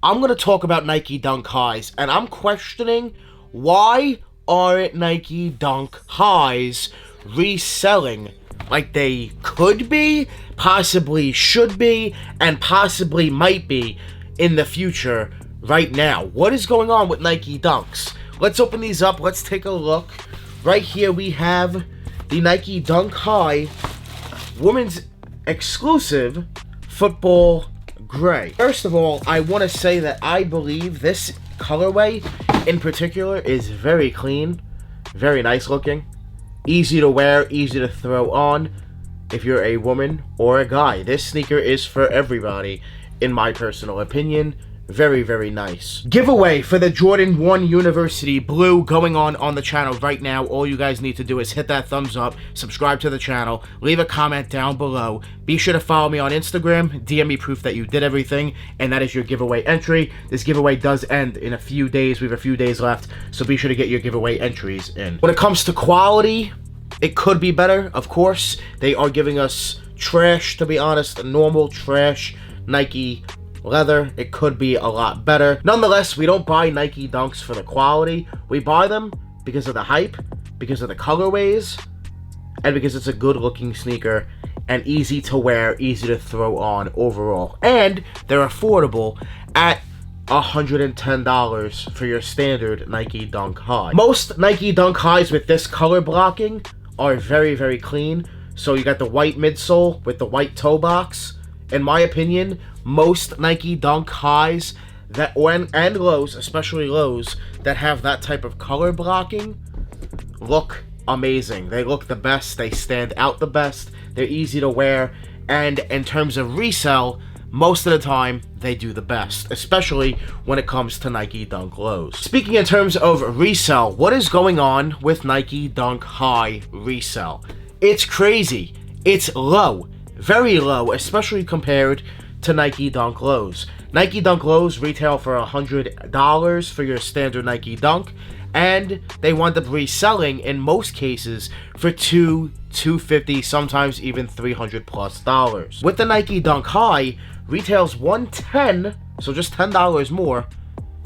I'm going to talk about Nike Dunk Highs, and I'm questioning why aren't Nike Dunk Highs reselling like they could be, possibly should be, and possibly might be in the future right now. What is going on with Nike Dunks? Let's open these up. Let's take a look. Right here we have the Nike Dunk High women's exclusive football gray. First of all, I want to say that I believe this colorway in particular is very clean, very nice looking, easy to wear, easy to throw on if you're a woman or a guy. This sneaker is for everybody, in my personal opinion. Very, very nice. Giveaway for the Jordan 1 University Blue going on the channel right now. All you guys need to do is hit that thumbs up, subscribe to the channel, leave a comment down below. Be sure to follow me on Instagram, DM me proof that you did everything, and that is your giveaway entry. This giveaway does end in a few days. We have a few days left, so be sure to get your giveaway entries in. When it comes to quality, it could be better, of course. They are giving us trash, to be honest, normal trash Nike leather. It could be a lot better. Nonetheless, we don't buy Nike Dunks for the quality. We buy them because of the hype, because of the colorways, and because it's a good looking sneaker and easy to wear, easy to throw on overall. And they're affordable at $110 for your standard Nike Dunk High. Most Nike Dunk Highs with this color blocking are very, very clean. So you got the white midsole with the white toe box. In my opinion, most Nike Dunk Highs and lows, especially lows, that have that type of color blocking look amazing. They look the best, they stand out the best, they're easy to wear, and in terms of resell, most of the time, they do the best, especially when it comes to Nike Dunk lows. Speaking in terms of resell, what is going on with Nike Dunk High resell? It's crazy. It's low. Very low, especially compared to Nike Dunk lows. Nike Dunk lows retail for $100 for your standard Nike Dunk, and they wind up reselling in most cases for $250, sometimes even $300+. With the Nike Dunk High, retails $110, so just $10 more,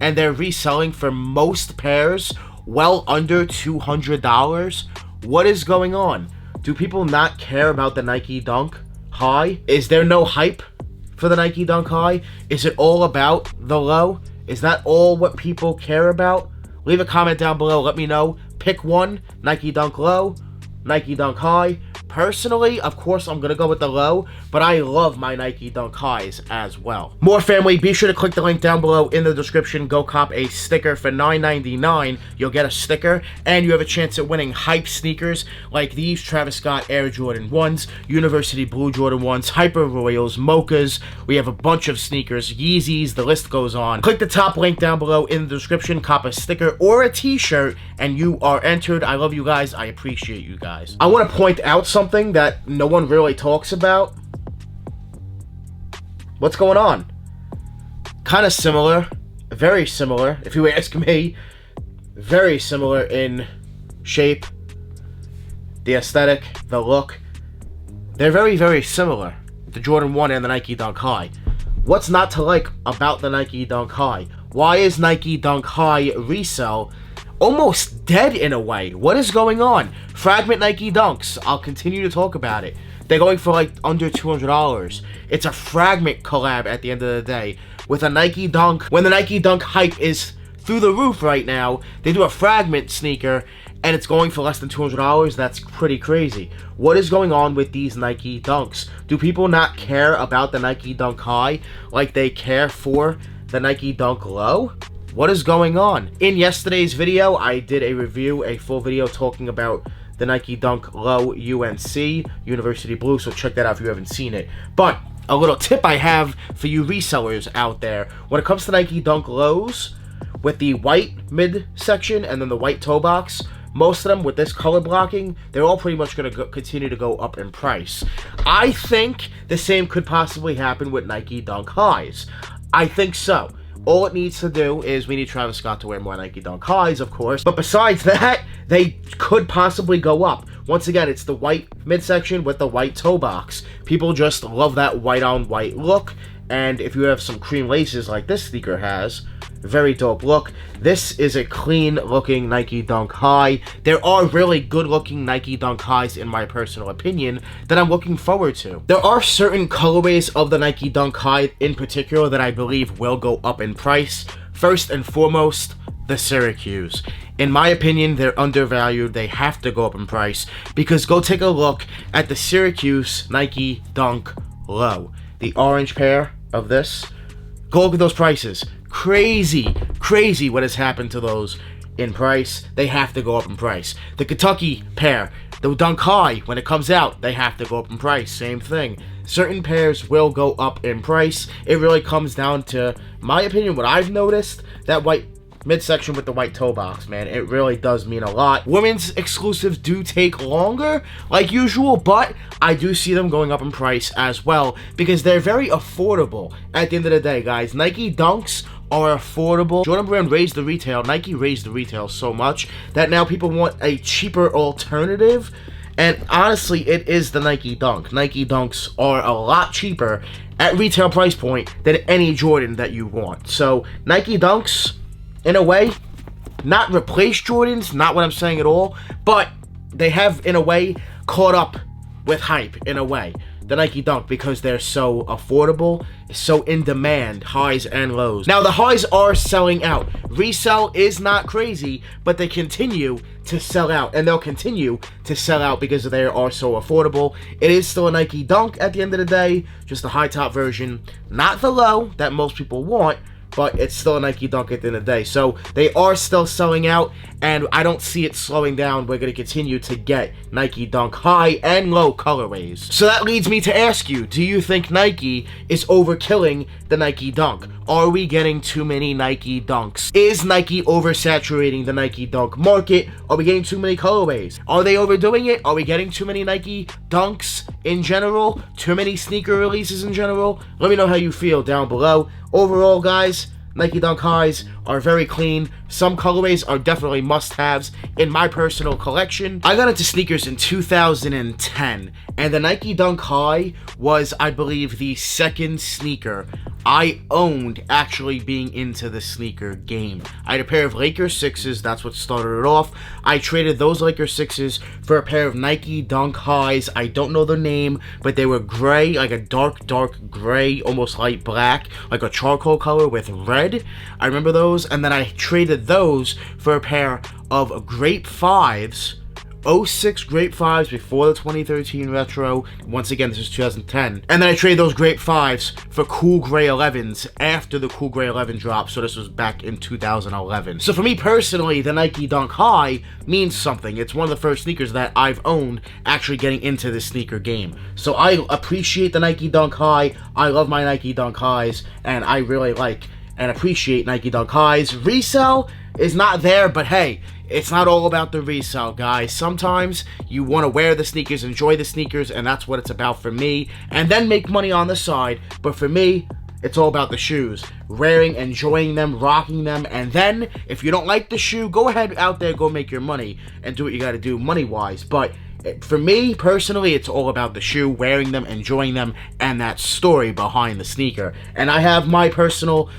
and they're reselling for most pairs well under $200. What is going on? Do people not care about the Nike Dunk High? Is there no hype for the Nike Dunk High? Is it all about the low? Is that all what people care about? Leave a comment down below. Let me know. Pick one. Nike Dunk Low, Nike Dunk High. Personally, of course, I'm going to go with the low, but I love my Nike Dunk Highs as well. More family, be sure to click the link down below in the description. Go cop a sticker for $9.99. You'll get a sticker, and you have a chance at winning hype sneakers like these Travis Scott Air Jordan 1s, University Blue Jordan 1s, Hyper Royals, Mochas. We have a bunch of sneakers, Yeezys, the list goes on. Click the top link down below in the description, cop a sticker or a t-shirt, and you are entered. I love you guys. I appreciate you guys. I want to point out something that no one really talks about. What's going on? Kind of similar, very similar, if you ask me. Very similar in shape, the aesthetic, the look. They're very, very similar, the Jordan 1 and the Nike Dunk High. What's not to like about the Nike Dunk High? Why is Nike Dunk High resell almost dead in a way? What is going on? Fragment Nike Dunks. I'll continue to talk about it. They're going for like under $200. It's a fragment collab at the end of the day with a Nike Dunk. When the Nike Dunk hype is through the roof right now, they do a fragment sneaker and it's going for less than $200. That's pretty crazy. What is going on with these Nike Dunks? Do people not care about the Nike Dunk High like they care for the Nike Dunk Low? What is going on? In yesterday's video, I did a review, a full video talking about the Nike Dunk Low UNC, University Blue, so check that out if you haven't seen it. But a little tip I have for you resellers out there, when it comes to Nike Dunk Lows, with the white midsection and then the white toe box, most of them with this color blocking, they're all pretty much going to continue to go up in price. I think the same could possibly happen with Nike Dunk Highs. I think so. All it needs to do is we need Travis Scott to wear more Nike Dunk Highs, of course. But besides that, they could possibly go up. Once again, it's the white midsection with the white toe box. People just love that white on white look. And if you have some cream laces like this sneaker has, very dope look. This is a clean looking Nike Dunk High. There are really good looking Nike Dunk Highs in my personal opinion that I'm looking forward to. There are certain colorways of the Nike Dunk High in particular that I believe will go up in price. First and foremost, the Syracuse. In my opinion, they're undervalued. They have to go up in price because go take a look at the Syracuse Nike Dunk Low. The orange pair of this. Go look at those prices. Crazy what has happened to those in price. They have to go up in price. The Kentucky pair, the Dunk High, when it comes out, they have to go up in price. Same thing. Certain pairs will go up in price. It really comes down to, my opinion, what I've noticed, that white midsection with the white toe box, man. It really does mean a lot. Women's exclusives do take longer, like usual, but I do see them going up in price as well because they're very affordable at the end of the day, guys. Nike Dunks are affordable. Jordan Brand raised the retail. Nike raised the retail so much that now people want a cheaper alternative. And honestly, it is the Nike Dunk. Nike Dunks are a lot cheaper at retail price point than any Jordan that you want. So Nike Dunks, in a way, not replace Jordans, not what I'm saying at all, but they have, in a way, caught up with hype, in a way, the Nike Dunk, because they're so affordable, so in demand, highs and lows. Now, the highs are selling out. Resell is not crazy, but they continue to sell out, and they'll continue to sell out because they are so affordable. It is still a Nike Dunk at the end of the day, just a high top version, not the low that most people want, but it's still a Nike Dunk at the end of the day. So they are still selling out, and I don't see it slowing down. We're going to continue to get Nike Dunk high and low colorways. So that leads me to ask you, do you think Nike is overkilling the Nike Dunk? Are we getting too many Nike Dunks? Is Nike oversaturating the Nike Dunk market? Are we getting too many colorways? Are they overdoing it? Are we getting too many Nike Dunks in general? Too many sneaker releases in general? Let me know how you feel down below. Overall, guys, Nike Dunk Highs are very clean. Some colorways are definitely must-haves in my personal collection. I got into sneakers in 2010, and the Nike Dunk High was, I believe, the second sneaker I owned actually being into the sneaker game. I had a pair of Lakers 6s, that's what started it off. I traded those Lakers 6s for a pair of Nike Dunk Highs. I don't know the name, but they were gray, like a dark gray, almost light black, like a charcoal color with red. I remember those, and then I traded those for a pair of Grape 5s, 06 Grape 5s before the 2013 retro. Once again, this is 2010. And then I traded those Grape 5s for Cool Gray 11s after the Cool Gray 11 drop, so this was back in 2011. So for me personally, the Nike Dunk High means something. It's one of the first sneakers that I've owned actually getting into the sneaker game. So I appreciate the Nike Dunk High. I love my Nike Dunk Highs, and I really like and appreciate Nike Dunk Highs. Resell is not there, but hey, it's not all about the resell, guys. Sometimes you want to wear the sneakers, enjoy the sneakers, and that's what it's about for me, and then make money on the side. But for me, it's all about the shoes. Wearing, enjoying them, rocking them, and then, if you don't like the shoe, go ahead out there, go make your money, and do what you gotta do money-wise. But for me, personally, it's all about the shoe, wearing them, enjoying them, and that story behind the sneaker. And I have my personal,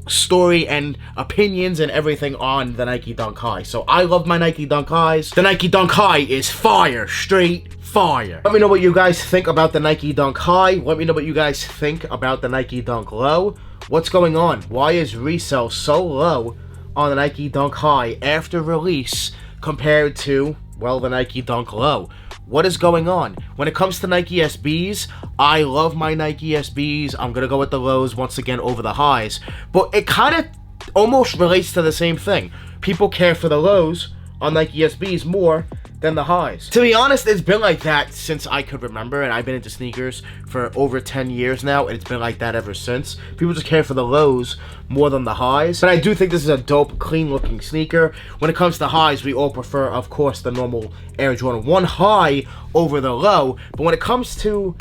story and opinions and everything on the Nike Dunk High. So I love my Nike Dunk Highs. The Nike Dunk High is fire, straight fire. Let me know what you guys think about the Nike Dunk High. Let me know what you guys think about the Nike Dunk Low. What's going on? Why is resale so low on the Nike Dunk High after release compared to, well, the Nike Dunk Low? What is going on? When it comes to Nike SBs, I love my Nike SBs. I'm going to go with the lows once again over the highs. But it kind of almost relates to the same thing. People care for the lows on Nike SBs more than the highs. To be honest, it's been like that since I could remember, and I've been into sneakers for over 10 years now, and it's been like that ever since. People just care for the lows more than the highs. But I do think this is a dope, clean-looking sneaker. When it comes to highs, we all prefer, of course, the normal Air Jordan 1 high over the low. But when it comes to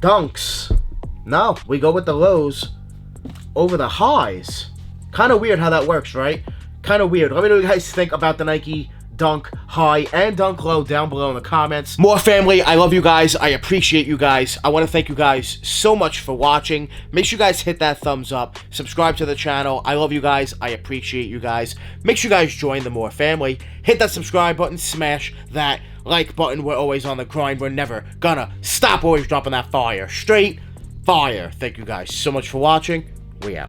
dunks, no, we go with the lows over the highs. Kind of weird how that works, right? Kind of weird. Let me know what you guys think about the Nike dunk high and dunk low down below in the comments. More family, I love you guys. I appreciate you guys. I want to thank you guys so much for watching. Make sure you guys hit that thumbs up. Subscribe to the channel. I love you guys. I appreciate you guys. Make sure you guys join the More family. Hit that subscribe button. Smash that like button. We're always on the grind. We're never gonna stop. Always dropping that fire. Straight fire. Thank you guys so much for watching. We out.